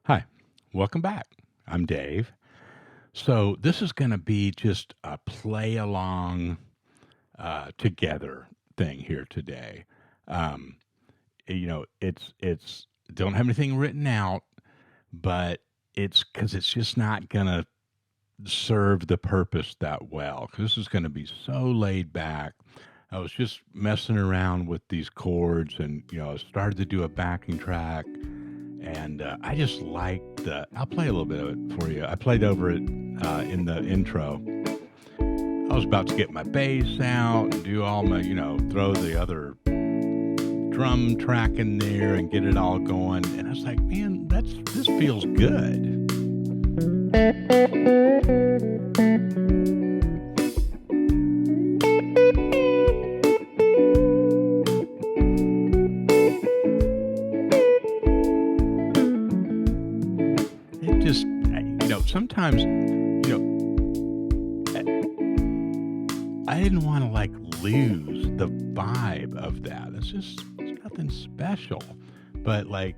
Hi, welcome back. I'm Dave. So this is going to be just a play along together thing here today. Um, it's don't have anything written out, but it's because it's just not going to serve the purpose that well. Because this is going to be so laid back. I was just messing around with these chords, and I started to do a backing track, and I just like the. I'll play a little bit of it for you. I played over it in the intro. I was about to get my bass out and do all my, throw the other drum track in there and get it all going. And I was like, man, this feels good. It just, sometimes, I didn't want to like lose the vibe of that. It's nothing special, but like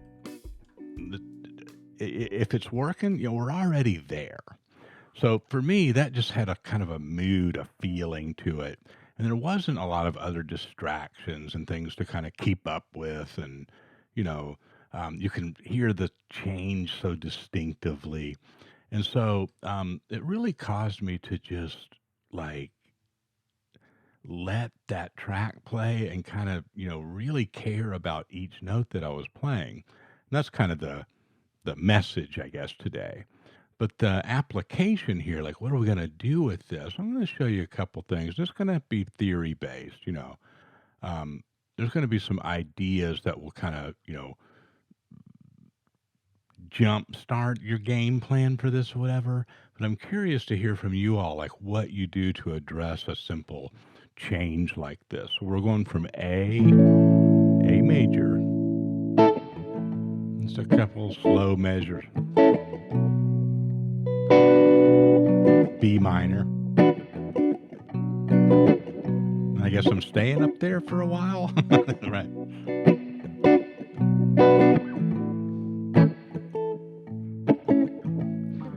if it's working, we're already there. So for me, that just had a kind of a mood, a feeling to it. And there wasn't a lot of other distractions and things to kind of keep up with. And, you can hear the change so distinctively. And so it really caused me to just like let that track play and kind of, really care about each note that I was playing. And that's kind of the message, I guess, today. But the application here, like, what are we going to do with this? I'm going to show you a couple things. It's going to be theory based. There's going to be some ideas that will kind of, jump start your game plan for this or whatever. But I'm curious to hear from you all, like what you do to address a simple change like this. So we're going from A major. Just a couple slow measures. B minor. I guess I'm staying up there for a while. Right.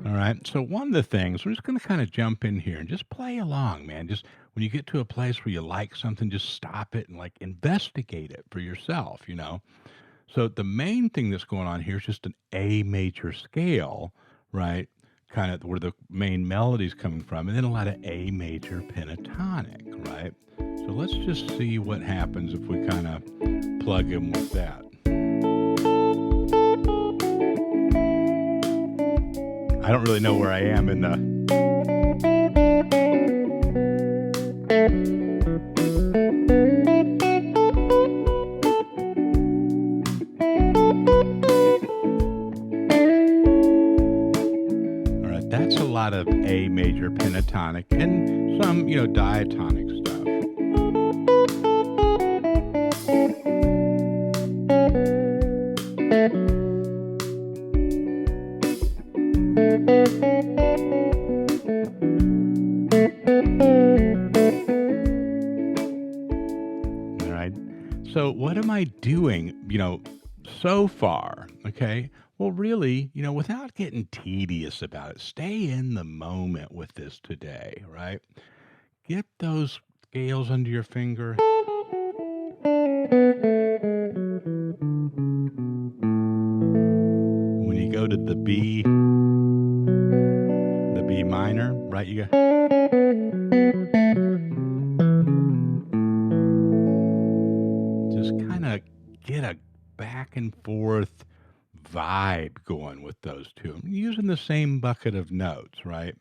All right. So one of the things, we're just going to kind of jump in here and just play along, man. Just when you get to a place where you like something, just stop it and like investigate it for yourself. So the main thing that's going on here is just an A major scale, right? Kind of where the main melody is coming from, and then a lot of A major pentatonic, right? So let's just see what happens if we kind of plug in with that. I don't really know where I am in the. That's a lot of A major pentatonic and some, diatonic stuff. All right. So what am I doing, so far? Okay. Well, really, without getting tedious about it, stay in the moment with this today, right? Get those scales under your finger. When you go to the B minor, right? You go. Just kind of get a back and forth vibe going with those two. I'm using the same bucket of notes, right?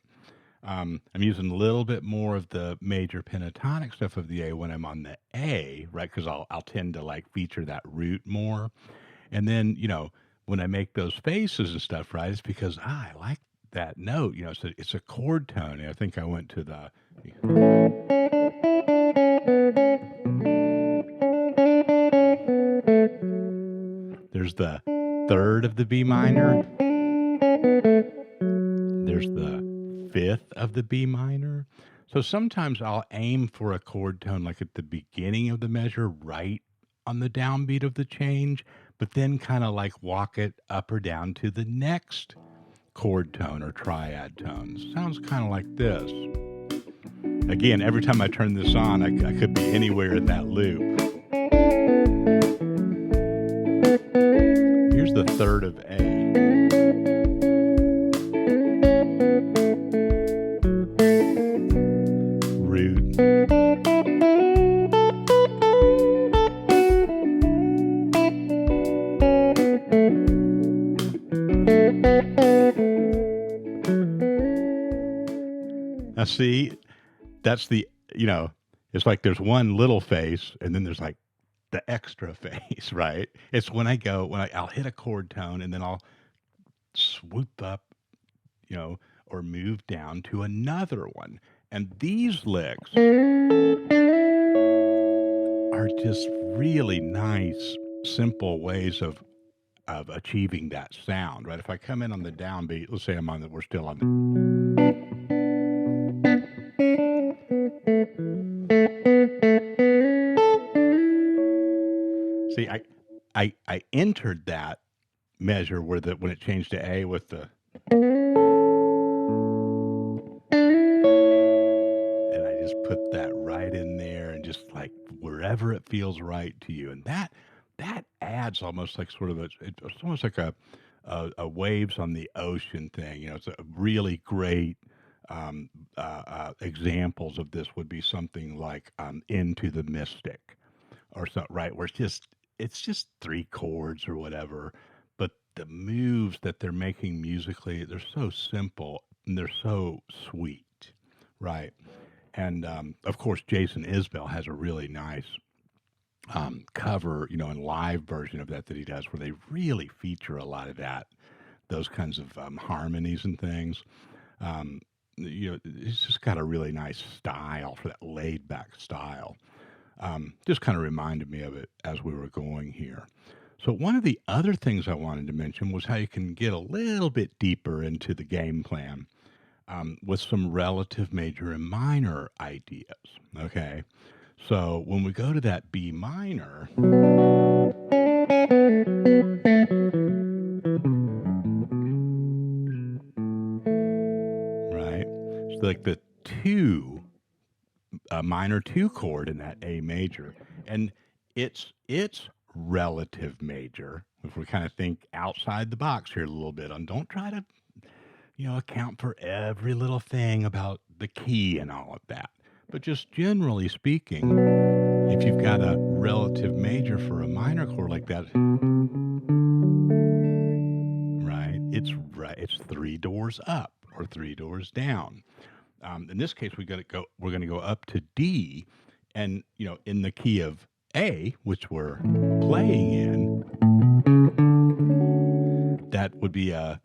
I'm using a little bit more of the major pentatonic stuff of the A when I'm on the A, right? Because I'll tend to like feature that root more. And then, when I make those faces and stuff, right, it's because I like that note. It's a chord tone. And I think I went to there's the third of the B minor, there's the fifth of the B minor. So sometimes I'll aim for a chord tone like at the beginning of the measure, right on the downbeat of the change, but then kind of like walk it up or down to the next chord tone or triad tones. Sounds kind of like this. Again, every time I turn this on, I could be anywhere in that loop. Here's the third of A. Root. Now see, that's it's like there's one little face and then there's like the extra face, right? It's when I'll hit a chord tone and then I'll swoop up, or move down to another one. And these licks are just really nice, simple ways of achieving that sound, right? If I come in on the downbeat, let's say we're still on See, I entered that measure when it changed to A with the, and I just put that right in there and just like wherever it feels right to you, and that adds almost like sort of it's almost like a waves on the ocean thing. It's a really great examples of this would be something like Into the Mystic or something, right? Where it's just three chords or whatever, but the moves that they're making musically, they're so simple and they're so sweet, right? And of course, Jason Isbell has a really nice cover, and live version of that he does, where they really feature a lot of those kinds of harmonies and things. It's just got a really nice style for that laid back style. Just kind of reminded me of it as we were going here. So one of the other things I wanted to mention was how you can get a little bit deeper into the game plan with some relative major and minor ideas. Okay. So when we go to that B minor, right? So like the minor two chord in that A major, and it's relative major. If we kind of think outside the box here a little bit, and don't try to account for every little thing about the key and all of that, but just generally speaking, if you've got a relative major for a minor chord like that, right? It's three doors up or three doors down. In this case, we're going to go up to D, and in the key of A, which we're playing in, that would be a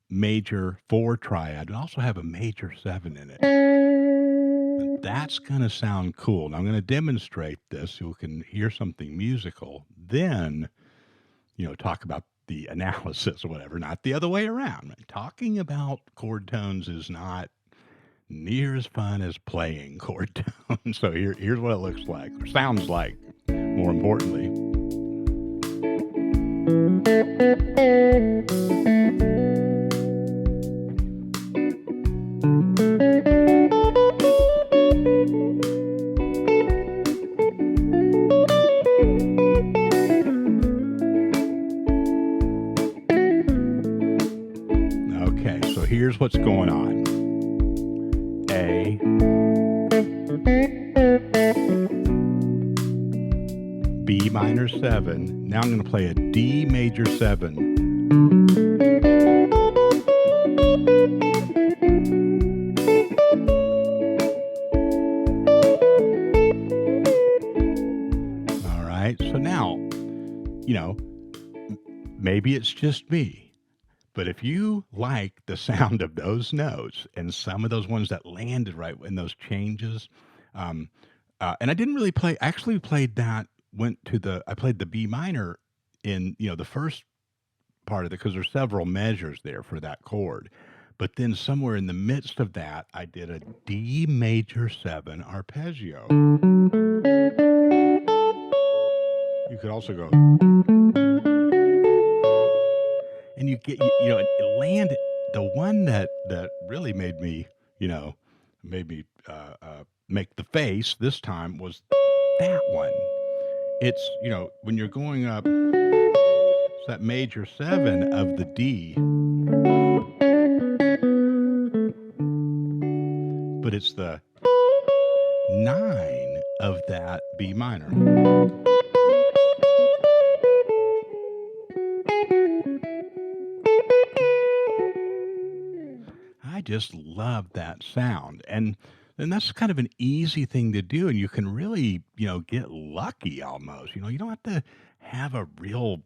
major 4 triad, and also have a major 7 in it. And that's going to sound cool. Now I'm going to demonstrate this so you can hear something musical. Then, talk about the analysis or whatever, not the other way around. Right? Talking about chord tones is not near as fun as playing chord tones. So here's what it looks like, or sounds like, more importantly. Okay, so here's what's going on. A, B minor 7. Now I'm going to play a D major 7. you know, maybe it's just me, but if you like the sound of those notes and some of those ones that landed right in those changes, um, and I didn't really play. I actually played that. Went to the. I played the B minor in the first part of it because there's several measures there for that chord. But then somewhere in the midst of that, I did a D major 7 arpeggio. You could also go, and it landed. The one that really you know, made me make the face this time was that one. It's when you're going up, it's that major 7 of the D, but it's the 9 of that B minor. I just love that sound. And that's kind of an easy thing to do. And you can really, get lucky almost. You don't have to have a real,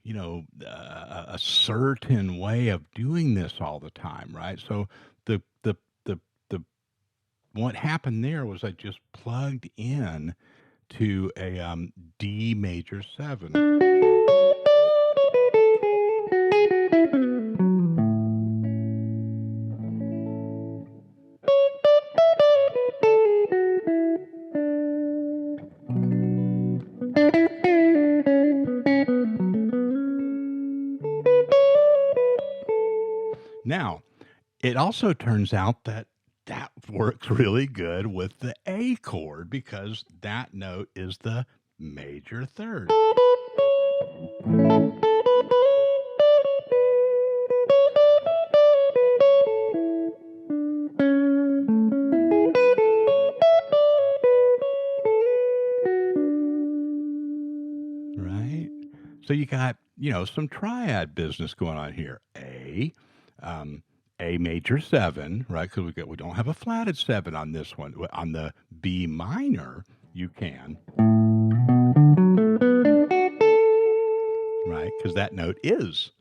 a certain way of doing this all the time, right? So the what happened there was I just plugged in to a D major 7. Now, it also turns out that that works really good with the A chord because that note is the major third. Right? So you got, some triad business going on here. Um, A major 7, right? Because we don't have a flatted 7 on this one. On the B minor, you can, right? Because that note is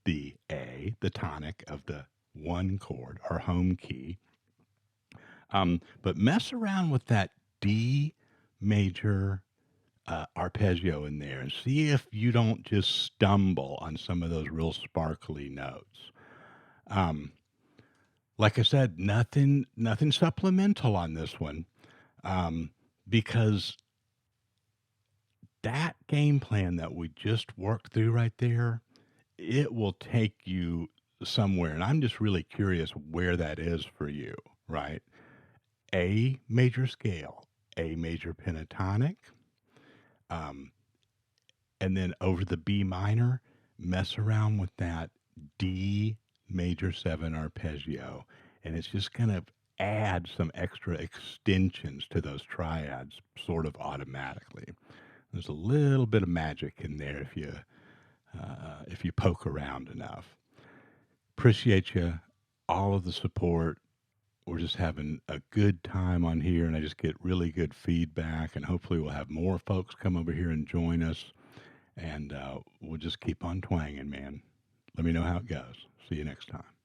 the A, the tonic of the 1 chord, our home key. But mess around with that D major arpeggio in there and see if you don't just stumble on some of those real sparkly notes. Um, like I said, nothing supplemental on this one, um, because that game plan that we just worked through right there, it will take you somewhere, and I'm just really curious where that is for you, right? A major scale, A major pentatonic, um, and then over the B minor, mess around with that D major 7 arpeggio, and it's just going to add some extra extensions to those triads sort of automatically. There's a little bit of magic in there if you poke around enough. Appreciate you, all of the support. We're just having a good time on here, and I just get really good feedback, and hopefully we'll have more folks come over here and join us, and we'll just keep on twanging, man. Let me know how it goes. See you next time.